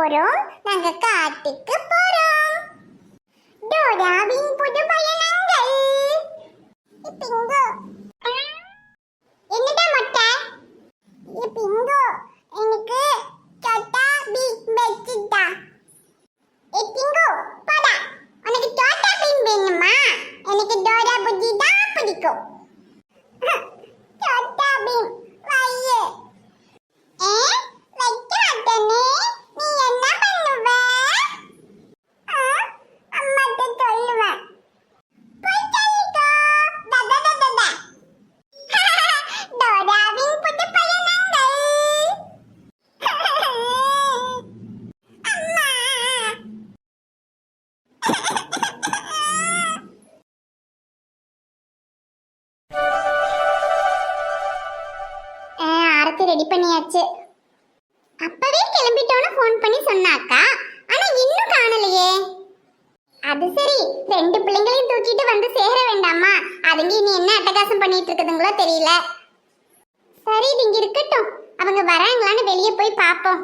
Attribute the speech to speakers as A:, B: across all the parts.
A: போறோம். நாங்க காட்டுக்கு போறோம். டோராவின் புது பயணங்கள். பிங்கோ என்னடா மொட்டை? பிங்கோ எனக்கு சோட்டா பீம் வெச்சிட்டா. பிங்கோ போடா. உனக்கு சோட்டா பீம் வேணுமா? எனக்கு டோரா புஜ்ஜி தான் பிடிக்கும். சோட்டா பீம் வையே. வைக்காதனே, நீ என்ன பண்ணுவ? அம்மாட்ட சொல்லுவேன். போய் சொல்லிக்கோ. டடடடடா. டோராவின் புது பயணங்கள். அம்மா. ஆரத்தி ரெடி பண்ணியாச்சு. அப்பவே கிளம்பிட்டோன்னு ஃபோன் பண்ணி சொன்னாக்கா, ஆனா இன்னும் காணலையே. அது சரி, 2 பிள்ளைங்களையும் தூக்கிட்டு வந்து சேர வேண்டாமா? அதுங்க இனி என்ன அட்டகாசம் பண்ணிட்டு இருக்குதுங்களோ தெரியல. சரி, இது இங்க இருக்கட்டும். அவங்க வராங்களான்னு வெளியே போய் பாப்போம்.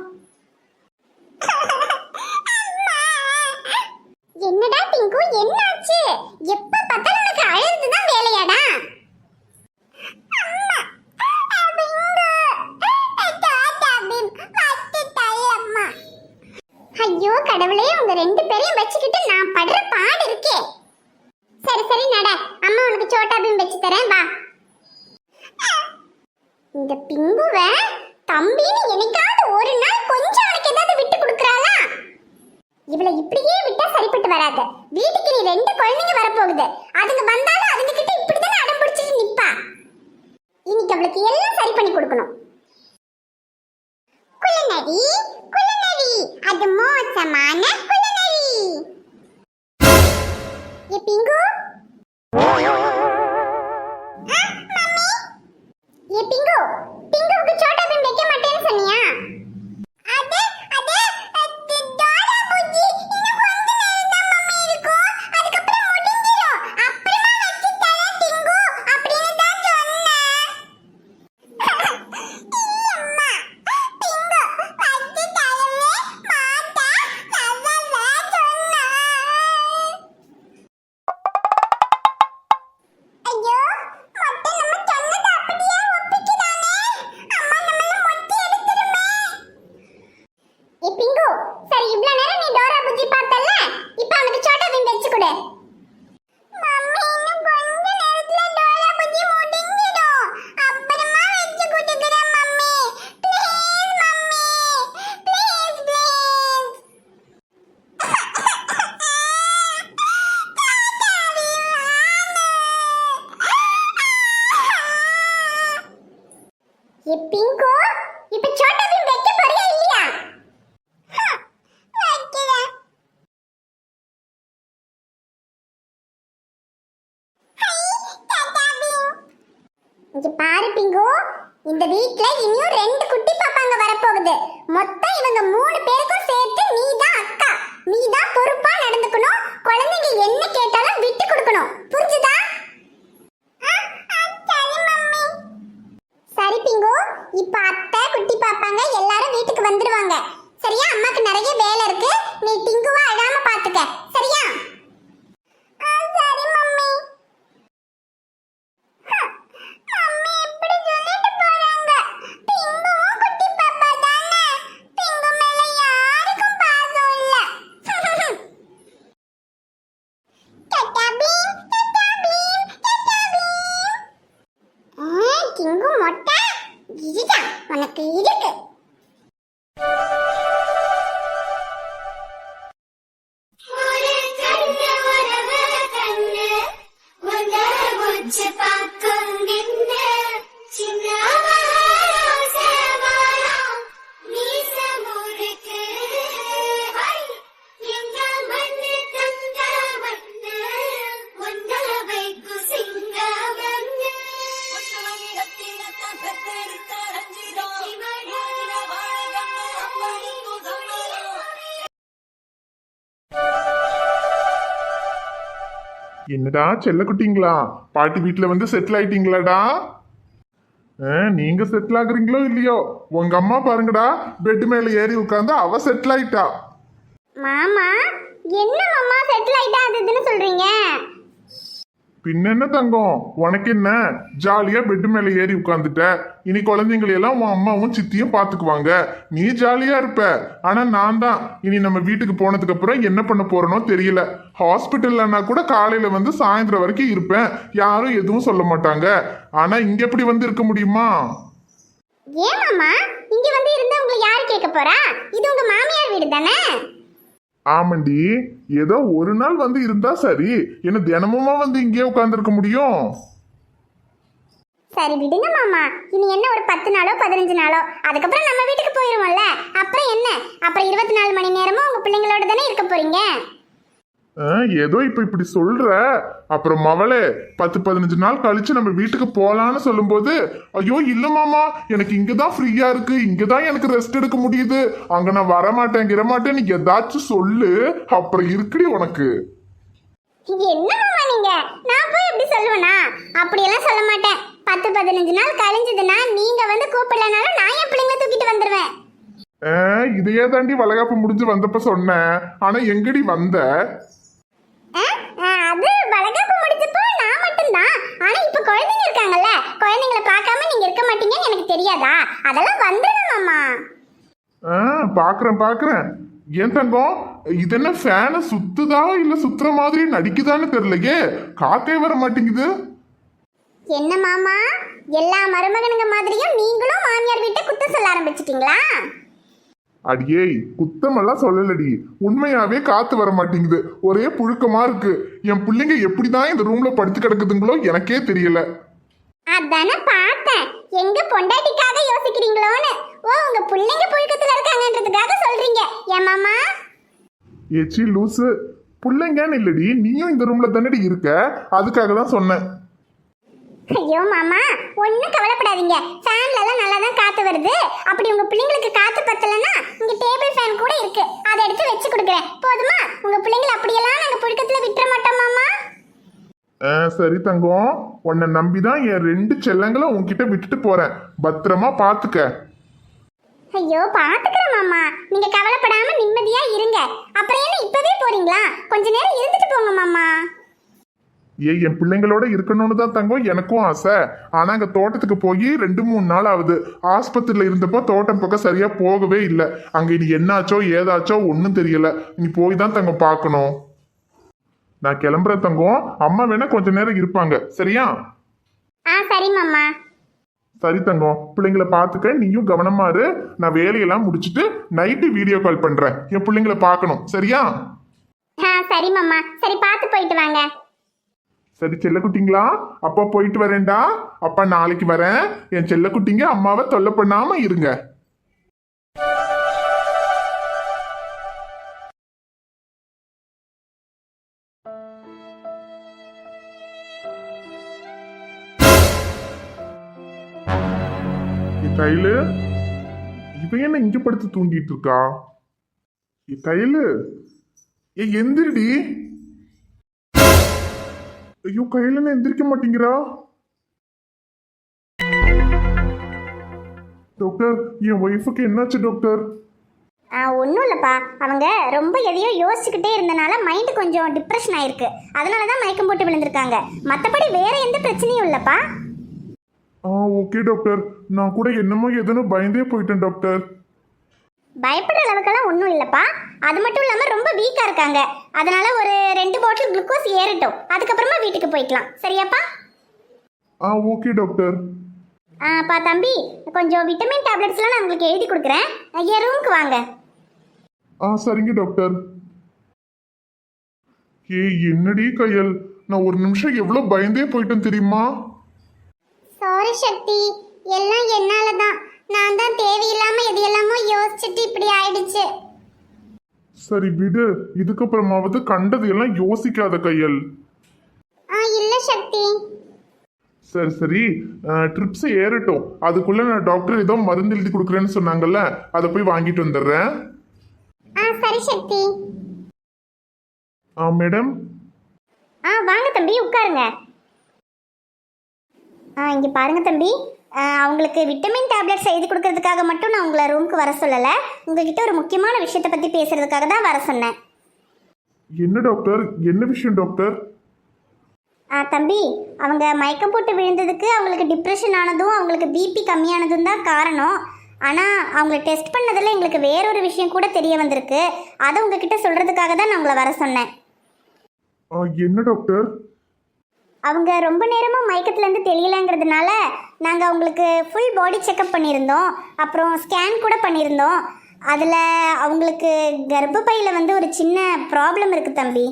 A: என்னடா பிங்கு, என்னாச்சு? எப்ப பார்த்தாலும் உனக்கு அழுதுதான் வேலையாடா? ஐயோ கடவுளே, உங்க 2 பேரையும் வச்சுக்கிட்டு நான் படுற பாடு இருக்கே. சரி சரி நட, அம்மா உனக்கு சோட்டா பீம் வச்சு தரேன், வா. இந்த பிங்குவ தம்பின்னு என்னைக்காவது ஒரு நாள் கொஞ்சம் அவனுக்கு ஏதாவது விட்டு கொடுக்கறாளா? இவளை இப்படியே விட்டா சரிப்பட்டு வராது. வீட்டுக்கு நீ 2 குழந்தைங்க வரப்போகுது. அதுங்க வந்தாலும் அதுங்க கிட்ட இப்படித்தானே அடம் பிடிச்சிட்டு நிப்பா. இன்னைக்கு அவளுக்கு எல்லாம் சரி பண்ணி கொடுக்கணும். குள்ளநரி குள்ளநரி, அது மோசமான குள்ளநரி. ஏ பிங்கு. மம்மி. ஏ பிங்கு, பிங்குவுக்கு சோட்டா பீம் வைக்க மாட்டேன்னு சொன்னியா? அது டோரா புஜ்ஜி இன்னும் கொஞ்ச நேரம் தான் மம்மி இருக்கும். அதுக்கப்புறம் முடிஞ்சிரும். அப்புறமா வச்சு தரேன் பிங்கு அப்படின்னு தான் சொன்னேன். இல்லம்மா, பிங்கு வச்சு தரவே மாட்டா. நல்லதா சொன்னேன். ஐயோ, மொட்டை நம்ம சொன்னதை அப்படியே ஒப்பிக்கிறானே. அம்மா நம்மள மொட்டை எடுத்துருமே. ஏ பிங்கு, சரி இவ்ளோ நேரம் நீ டோரா புஜ்ஜி பார்த்தல்ல, இப்போ அவனுக்கு சோட்டா பீம் வெச்சு கொடு. மம்மி, இன்னும் கொஞ்ச நேரத்துல டோரா புஜ்ஜி முடிஞ்சிடும். அப்புறமா வெச்சு கொடுக்குறேன் mummy. Please mummy, please please. A pink, இப்போ சோட்டா பீம் வைக்க போறியா இல்லையா? வைக்கிறேன். இங்க பாரு பிங்கு, இந்த வீட்ல இனியும் 2 குட்டி பாப்பாங்க வரப்போகுது. மொத்தம் இவங்க 3 பேருக்கும் சேர்த்து நீ தான் அக்கா. நீ தான் பொறுப்பா நடந்துக்கணும். குழந்தைங்க என்ன கேட்டாலும் விட்டு கொடுக்கணும். புரிஞ்சுதா? சரி மம்மி. சரி பிங்கு, இப்ப அத்தை குட்டி பாப்பாங்க எல்லாரும் வீட்டுக்கு வந்துருவாங்க. சரியா? அம்மாக்கு நிறைய வேலை இருக்கு. நீ டிங்குவா அழாம பாத்துக்க. சரியா? சரி மம்மி. மம்மி இப்படி சொல்லிட்டு போறாங்க. பிங்குவும் குட்டி பாப்பா தானே. பிங்கு மேல யாருக்கும் பாசம் இல்ல. டட்டா பீம், டட்டா பீம், டட்டா பீம். டிங்கு மொட்டை, இதுதான் உனக்கு இருக்கு.
B: என்னடா செல்ல குட்டிங்களா, பாட்டி வீட்டுல வந்து செட்டில் ஆயிட்டீங்களாடா? நீங்க செட்டில் ஆகுறீங்களோ இல்லையோ, உங்க அம்மா பாருங்கடா, பெட் மேல ஏறி உட்காந்து அவ செட்டில் ஆயிட்டா.
A: மாமா என்ன மாமா செட்டில் ஆயிட்டா அது இதுன்னு சொல்றீங்க?
B: பின்ன என்ன தங்கம், உனக்கு என்ன, ஜாலியா பெட் மேல ஏறி உட்காந்துட்ட. இனி குழந்தைங்களை எல்லாம் உன் அம்மாவும் சித்தியும் பாத்துக்குவாங்க, நீ ஜாலியா இருப்ப. ஆனா நான் தான் இனி நம்ம வீட்டுக்கு போனதுக்கு அப்புறம் என்ன பண்ண போறனோ தெரியல. ஹாஸ்பிட்டல்லனா கூட காலையில வந்து சாயந்தரம் வரைக்கும் இருப்பேன், யாரும் எதுவும் சொல்ல மாட்டாங்க. ஆனா இங்க எப்படி வந்து இருக்க முடியுமா?
A: ஏன் மாமா இங்க வந்து இருந்தா உங்களை யாரு கேட்க போறா? இது உங்க மாமியார் வீடு தானே?
B: ஆமாண்டி, ஏதோ ஒரு நாள் வந்து இருந்தா சரி, என்ன தினமுமா வந்து இங்கே உட்கார்ந்துருக்க முடியும்?
A: சரி விடுங்க மாமா, இனி என்ன ஒரு 10 நாளோ 15 நாளோ, அதுக்கப்புறம் நம்ம வீட்டுக்கு போயிருவோம்ல. அப்புறம் என்ன, அப்புறம் 24 மணி நேரமும் உங்க பிள்ளைங்களோட தானே இருக்க போறீங்க.
B: ஏதோ இப்ப இப்படி சொல்ற, அப்புறம் மவளே 10-15 நாள் கழிச்சு நம்ம வீட்டுக்கு போலான்னு சொல்லும்போது, ஐயோ இல்ல மாமா, எனக்கு இங்கதான் ஃப்ரீயா இருக்கு, இங்கதான் எனக்கு ரெஸ்ட் எடுக்க முடியுது, அங்க நான் வரமாட்டேன் கிரமாட்டேன், நீ ஏதாச்சும் சொல்லு, அப்புறம் இருக்குடி உனக்கு.
A: என்ன மாமா நீங்க, நான் போய் எப்படி சொல்லுவேனா? அப்படியெல்லாம் சொல்ல மாட்டேன். 10-15 நாள் கழிஞ்சதுன்னா நீங்க வந்து கூப்பிடலனாலும் நான் என் பிள்ளைங்களை தூக்கிட்டு வந்துருவேன்.
B: இதையே தாண்டி வளகாப்பு முடிஞ்சு வந்தப்ப சொன்னேன், ஆனா எங்கடி வந்த?
A: அது வளகாப்பு முடிஞ்சப்போ நான் மட்டும்தான். ஆனா இப்ப குழந்தைங்க இருக்காங்கல்ல, குழந்தைங்களை பார்க்காம நீங்க இருக்க மாட்டீங்கன்னு எனக்கு தெரியாதா? அதெல்லாம் வந்துடும் மாமா.
B: பாக்குறேன். ஏன் தங்கம், இது என்ன ஃபேனை சுத்துதா இல்ல சுத்துற மாதிரி நடிக்குதான்னு தெரியலையே, காத்தே வர மாட்டேங்குது.
A: என்ன மாமா, எல்லா மருமகனுங்க மாதிரியும் நீங்களும் மாமியார் வீட்டை குத்தம் சொல்ல ஆரம்பிச்சிட்டீங்களா?
B: அடியே, குத்தமெல்லாம் சொல்லலடி, உண்மையாவே காத்து வர மாட்டேங்குது, ஒரே புழுக்கமா இருக்கு. என் பிள்ளைங்க எப்படிதான் இந்த ரூம்ல படுத்து கிடக்குதுங்களோ எனக்கே தெரியல.
A: அதானே பார்த்தேன், எங்க பொண்டாட்டிக்காக யோசிக்கிறீங்களோன்னு. ஓ, உங்க பிள்ளைங்க புழுக்கத்துல இருக்காங்கன்றதுக்காக சொல்றீங்க ஏன் மாமா?
B: ஏச்சி லூசு, பிள்ளைங்கன்னு இல்லடி, நீயும் இந்த ரூம்ல தானடி இருக்க, அதுக்காக தான் சொன்னேன்.
A: ஐயோ மாமா, ஒன்னும் கவலைப்படாதீங்க, ஃபேன்ல எல்லாம் நல்லா தான் காத்து வருது. அப்படி உங்க பிள்ளைங்களுக்கு காத்து பத்தலன்னா இங்க டேபிள் ஃபேன் கூட இருக்கு, அதை எடுத்து வச்சு கொடுக்குறேன், போதுமா? உங்க பிள்ளைங்களை அப்படியெல்லாம் நாங்க புழுக்கத்துல விட்டுற மாட்டோம் மாமா.
B: சரி தங்கம், உன்னை நம்பிதான் என் 2 செல்லங்களை உன்கிட்ட விட்டுட்டு போறேன், பத்திரமா பாத்துக்க.
A: ஐயோ பாத்துக்கிறேன் மாமா, நீங்க கவலைப்படாம நிம்மதியா இருங்க. அப்புறம் என்ன இப்பவே போறீங்களா? கொஞ்ச நேரம் இருந்துட்டு போங்க மாமா.
B: என் பிள்ளைங்களோட இருக்கணும்னு தான் தங்கம் எனக்கும் ஆசை. ஆனா அங்க தோட்டத்துக்கு போய் 2-3 நாள் ஆகுது. ஆஸ்பத்திரியில இருந்தப்போ தோட்டம் பக்கம் சரியா போகவே இல்லை. அங்க இனி என்னாச்சோ ஏதாச்சோ ஒன்னும் தெரியல. நீ போய் தான் தங்கம் பார்க்கணும். நான் கிளம்புற தங்கம், அம்மா வேணா கொஞ்ச நேரம் இருப்பாங்க, சரியா?
A: சரி மாமா.
B: சரி தங்கம், பிள்ளைங்களை பார்த்துக்க, நீயும் கவனமா இரு. நான் வேலையெல்லாம் முடிச்சுட்டு நைட்டு வீடியோ கால் பண்றேன், என் பிள்ளைங்களை பார்க்கணும், சரியா?
A: சரி மாமா, சரி பார்த்து போயிட்டு வாங்க.
B: சரி செல்லக்குட்டிங்களா, அப்பா போயிட்டு வரேன்டா. அப்பா நாளைக்கு வரேன். என் செல்லக்குட்டிங்க அம்மாவை தொல்லை பண்ணாம இருங்க. கையில இவன் என்ன இங்க படுத்து தூங்கிட்டு இருக்கா? கையில எந்திரடி. ஐயோ, கையில எந்திரிக்க மாட்டேங்கிறா. டாக்டர், என் ஒய்ஃபுக்கு என்னாச்சு டாக்டர்?
A: ஒன்றும் இல்லைப்பா, அவங்க ரொம்ப எதையோ யோசிச்சுக்கிட்டே இருந்தனால மைண்டு கொஞ்சம் டிப்ரெஷன் ஆயிருக்கு, அதனால தான் மயக்கம் போட்டு விழுந்திருக்காங்க. மற்றபடி வேற எந்த பிரச்சனையும் இல்லைப்பா.
B: ஓகே டாக்டர், நான் கூட என்னமோ எதுன்னு பயந்தே போயிட்டேன் டாக்டர்.
A: பயப்படுற அளவுக்கெல்லாம் ஒன்றும் இல்லைப்பா. அது மட்டும் இல்லாமல் ரொம்ப வீக்காக இருக்காங்க, அதனால ஒரு 2 பாட்டில் குளுக்கோஸ் ஏறட்டும், அதுக்கப்புறமா வீட்டுக்கு போய்க்கலாம், சரியாப்பா?
B: Okay doctor.
A: பா தம்பி, கொஞ்சம் விட்டமின் டேப்லெட்ஸ்லாம் நான் உங்களுக்கு எழுதி கொடுக்குறேன், என் ரூமுக்கு வாங்க.
B: சரிங்க டாக்டர். என்னடி கையல், நான் ஒரு நிமிஷம் எவ்வளோ பயந்தே போயிட்டேன் தெரியுமா?
A: சாரி சக்தி, எல்லாம் என்னால தான். நான் தான் தேவையில்லாம எதையெல்லாமோ யோசிச்சுட்டு இப்படி ஆயிடுச்சு.
B: சரி விடு, இதுக்கப்புறமாவது கண்டது எல்லாம் யோசிக்காத கையல்.
A: இல்ல சக்தி.
B: சரி சரி, ட்ரிப்ஸ் ஏறட்டும், அதுக்குள்ள நான் டாக்டர் ஏதோ மருந்து எழுதி கொடுக்குறேன்னு சொன்னாங்கல்ல, அதை போய் வாங்கிட்டு வந்துடுறேன்.
A: சரி சக்தி.
B: மேடம்.
A: வாங்க தம்பி, உட்காருங்க. இங்க பாருங்க தம்பி, அவங்களுக்கு விட்டமின் டேப்லெட்ஸ் எழுதி கொடுக்கறதுக்காக மட்டும் நான் உங்களை ரூமுக்கு வர சொல்லலை. உங்ககிட்ட ஒரு முக்கியமான விஷயத்தை பற்றி பேசுறதுக்காக தான் வர சொன்னேன்.
B: என்ன டாக்டர், என்ன விஷயம் டாக்டர்?
A: தம்பி, அவங்க மயக்கம் போட்டு விழுந்ததுக்கு அவங்களுக்கு டிப்ரெஷன் ஆனதும் அவங்களுக்கு பிபி கம்மியானதும் தான் காரணம். ஆனால் அவங்கள டெஸ்ட் பண்ணதில் எங்களுக்கு வேறொரு விஷயம் கூட தெரிய வந்திருக்கு. அதை உங்ககிட்ட சொல்கிறதுக்காக தான் நான் உங்களை வர சொன்னேன்.
B: என்ன டாக்டர்?
A: அவங்க ரொம்ப நேரமாக மயக்கத்துலேருந்து தெரியலங்கிறதுனால நாங்கள் அவங்களுக்கு ஃபுல் பாடி செக்கப் பண்ணியிருந்தோம். அப்புறம் ஸ்கேன் கூட பண்ணியிருந்தோம். அதில் அவங்களுக்கு கர்ப்பப்பையில் வந்து ஒரு சின்ன ப்ராப்ளம் இருக்குது தம்பி.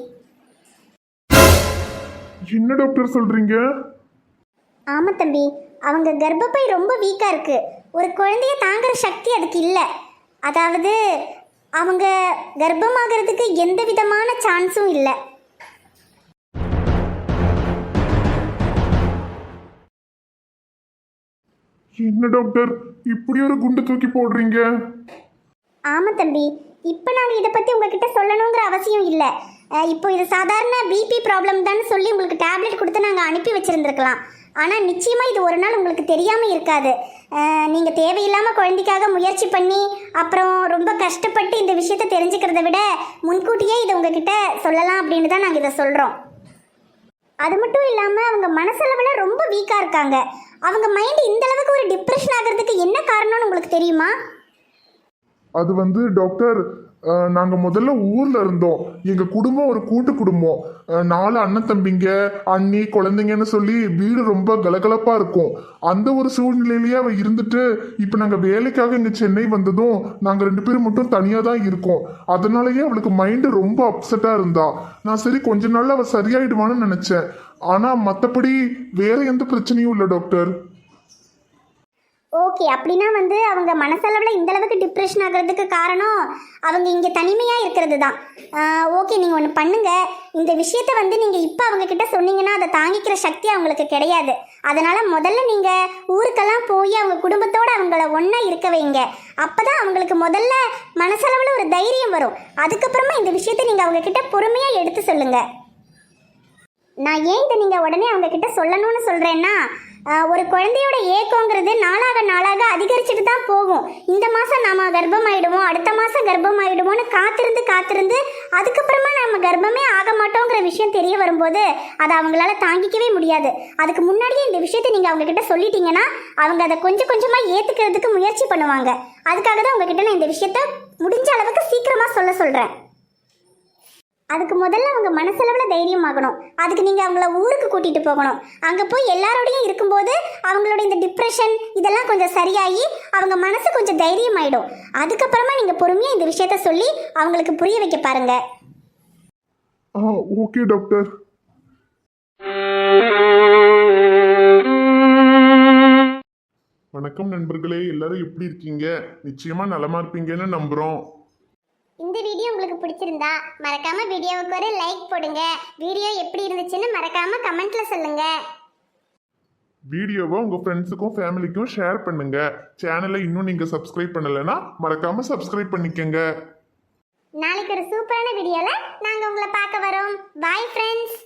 B: என்ன டாக்டர் சொல்கிறீங்க?
A: ஆமாம் தம்பி, அவங்க கர்ப்பப்பை ரொம்ப வீக்காக இருக்குது. ஒரு குழந்தைய தாங்குற சக்தி அதுக்கு இல்லை. அதாவது அவங்க கர்ப்பமாகிறதுக்கு எந்த விதமான சான்ஸும் இல்லை.
B: என்ன டாக்டர் இப்படி ஒரு குண்டு தூக்கி போடுறீங்க?
A: ஆமாம் தம்பி, இப்போ நாங்கள் இதை பற்றி உங்ககிட்ட சொல்லணுங்கிற அவசியம் இல்லை. இப்போ இது சாதாரண பிபி ப்ராப்ளம் தான் சொல்லி உங்களுக்கு டேப்லெட் கொடுத்து நாங்கள் அனுப்பி வச்சுருந்துருக்கலாம். ஆனால் நிச்சயமாக இது ஒரு நாள் உங்களுக்கு தெரியாமல் இருக்காது. நீங்கள் தேவையில்லாமல் குழந்தைக்காக முயற்சி பண்ணி அப்புறம் ரொம்ப கஷ்டப்பட்டு இந்த விஷயத்தை தெரிஞ்சுக்கிறத விட முன்கூட்டியே இதை உங்ககிட்ட சொல்லலாம் அப்படின்னு தான் நாங்கள் இதை சொல்கிறோம். அது மட்டும் இல்லாமல் அவங்க மனசளவில் ரொம்ப வீக்காக இருக்காங்க. அவங்க மைண்டு இந்த அளவுக்கு ஒரு டிப்ரெஷன் ஆகிறதுக்கு என்ன காரணம்னு உங்களுக்கு தெரியுமா?
B: அது வந்து டாக்டர், நாங்கள் முதல்ல ஊரில் இருந்தோம். எங்கள் குடும்பம் ஒரு கூட்டு குடும்பம். 4 அண்ணன் தம்பிங்க, அண்ணி, குழந்தைங்கன்னு சொல்லி வீடு ரொம்ப கலகலப்பாக இருக்கும். அந்த ஒரு சூழ்நிலையிலேயே அவள் இருந்துட்டு இப்போ நாங்கள் வேலைக்காக இங்கே சென்னை வந்ததும் நாங்கள் 2 பேரும் மட்டும் தனியாக தான் இருக்கோம். அதனாலேயே அவளுக்கு மைண்டு ரொம்ப அப்செட்டாக இருந்தா. நான் சரி கொஞ்ச நாள் அவள் சரியாயிடுவான்னு நினச்சேன். ஆனால் மற்றபடி வேற எந்த பிரச்சனையும் இல்லை டாக்டர்.
A: ஓகே, அப்படின்னா வந்து அவங்க மனசளவில் இந்த அளவுக்கு டிப்ரெஷன் ஆகிறதுக்கு காரணம் அவங்க இங்கே தனிமையாக இருக்கிறது தான். ஓகே, நீங்கள் ஒன்று பண்ணுங்கள். இந்த விஷயத்த வந்து நீங்கள் இப்போ அவங்கக்கிட்ட சொன்னீங்கன்னா அதை தாங்கிக்கிற சக்தி அவங்களுக்கு கிடையாது. அதனால் முதல்ல நீங்கள் ஊருக்கெல்லாம் போய் அவங்க குடும்பத்தோடு அவங்கள ஒன்றா இருக்க வைங்க. அப்போ தான் அவங்களுக்கு முதல்ல மனசளவில் ஒரு தைரியம் வரும். அதுக்கப்புறமா இந்த விஷயத்த நீங்கள் அவங்கக்கிட்ட பொறுமையாக எடுத்து சொல்லுங்கள். நான் ஏன் இதை நீங்கள் உடனே அவங்கக்கிட்ட சொல்லணும்னு சொல்கிறேன்னா, ஒரு குழந்தையோட ஏக்கங்கிறது நாளாக நாளாக அதிகரிச்சுட்டு தான் போகும். இந்த மாதம் நாம் கர்ப்பமாயிடுவோம், அடுத்த மாதம் கர்ப்பமாயிடுவோம்னு காத்திருந்து அதுக்கப்புறமா நம்ம கர்ப்பமே ஆக மாட்டோங்கிற விஷயம் தெரிய வரும்போது அதை அவங்களால தாங்கிக்கவே முடியாது. அதுக்கு முன்னாடியே இந்த விஷயத்தை நீங்கள் அவங்கக்கிட்ட சொல்லிட்டீங்கன்னா அவங்க அதை கொஞ்சம் கொஞ்சமாக ஏற்றுக்கிறதுக்கு முயற்சி பண்ணுவாங்க. அதுக்காக தான் உங்ககிட்ட நான் இந்த விஷயத்த முடிஞ்ச அளவுக்கு சீக்கிரமாக சொல்கிறேன். அதுக்கு முதல்ல அவங்க மனசளவில் தைரியமாகணும். அதுக்கு நீங்கள் அவங்கள ஊருக்கு கூட்டிகிட்டு போகணும். அங்கே போய் எல்லாரோடையும் இருக்கும்போது அவங்களோட இந்த டிப்ரெஷன் இதெல்லாம் கொஞ்சம் சரியாகி அவங்க மனசு கொஞ்சம் தைரியமாயிடும். அதுக்கப்புறமா நீங்கள் பொறுமையாக இந்த விஷயத்த சொல்லி அவங்களுக்கு புரிய வைக்க பாருங்க.
B: Okay doctor. வணக்கம் நண்பர்களே, எல்லாரும் எப்படி இருக்கீங்க? நிச்சயமா நலமா இருப்பீங்கன்னு நம்புறோம்.
A: இந்த வீடியோ உங்களுக்கு பிடிச்சிருந்தா மறக்காம வீடியோவுக்கு ஒரு லைக் போடுங்க. வீடியோ எப்படி இருந்துச்சுன்னு மறக்காம கமெண்ட்ல சொல்லுங்க.
B: வீடியோவை உங்க ஃப்ரெண்ட்ஸுக்கும் ஃபேமிலிக்கும் ஷேர் பண்ணுங்க. சேனலை இன்னும் நீங்க சப்ஸ்கிரைப் பண்ணலைன்னா மறக்காம சப்ஸ்கிரைப் பண்ணிக்கங்க.
A: நாளைக்கு ஒரு சூப்பரான வீடியோல நாங்க உங்களை பார்க்க வரோம். Bye friends.